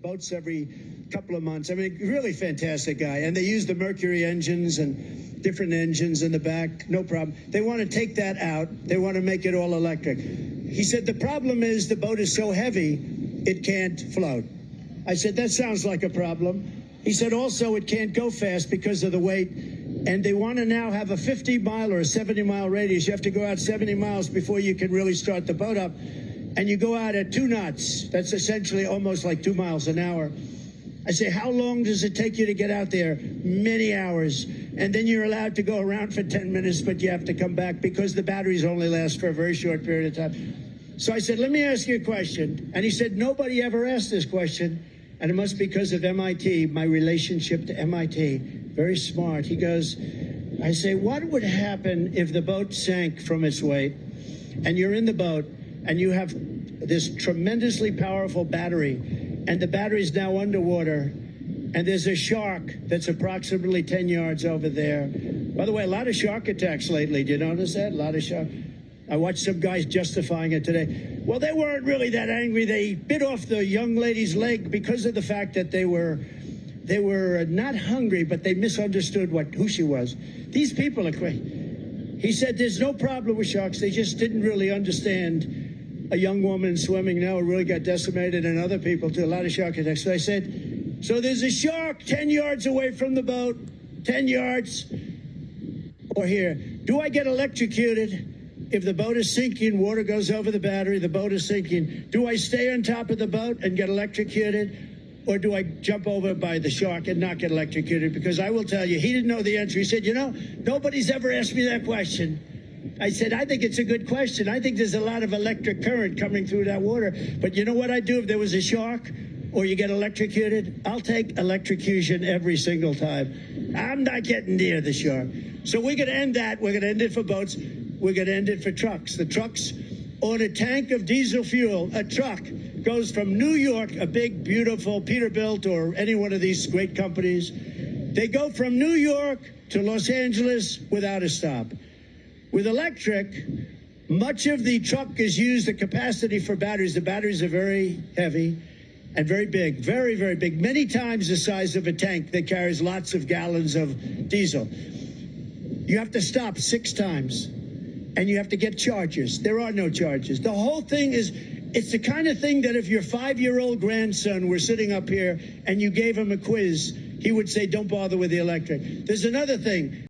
boats every couple of months. I mean, really fantastic guy. And they use the Mercury engines and different engines in the back, no problem. They want to take that out. They want to make it all electric. He said, the problem is the boat is so heavy, it can't float. I said, that sounds like a problem. He said, also, it can't go fast because of the weight. And they want to now have a 50-mile or a 70-mile radius. You have to go out 70 miles before you can really start the boat up. And you go out at 2 knots. That's essentially almost like 2 miles an hour. I say, how long does it take you to get out there? Many hours. And then you're allowed to go around for 10 minutes, but you have to come back because the batteries only last for a very short period of time. So I said, let me ask you a question. And he said, nobody ever asked this question. And it must be because of MIT, my relationship to MIT. Very smart. He goes, I say, what would happen if the boat sank from its weight and you're in the boat and you have this tremendously powerful battery and the battery's now underwater and there's a shark that's approximately 10 yards over there. By the way, a lot of shark attacks lately. Do you notice that? A lot of shark. I watched some guys justifying it today. Well, they weren't really that angry. They bit off the young lady's leg because of the fact that they were not hungry, but they misunderstood who she was. These people are crazy. He said there's no problem with sharks. They just didn't really understand a young woman swimming now really got decimated, and other people too, a lot of shark attacks. So I said, so there's a shark 10 yards away from the boat, 10 yards, or here. Do I get electrocuted? If the boat is sinking, water goes over the battery, the boat is sinking. Do I stay on top of the boat and get electrocuted? Or do I jump over by the shark and not get electrocuted? Because I will tell you, he didn't know the answer. He said, you know, nobody's ever asked me that question. I said, I think it's a good question. I think there's a lot of electric current coming through that water. But you know what I'd do if there was a shark or you get electrocuted? I'll take electrocution every single time. I'm not getting near the shark. So we're going to end that. We're going to end it for boats. We're going to end it for trucks. The trucks on a tank of diesel fuel, a truck goes from New York, a big, beautiful Peterbilt or any one of these great companies. They go from New York to Los Angeles without a stop. With electric, much of the truck is used, the capacity for batteries. The batteries are very heavy and very big, very, very big, many times the size of a tank that carries lots of gallons of diesel. You have to stop 6 times. And you have to get chargers. There are no chargers. The whole thing is, it's the kind of thing that if your 5-year-old grandson were sitting up here and you gave him a quiz, he would say, don't bother with the electric. There's another thing.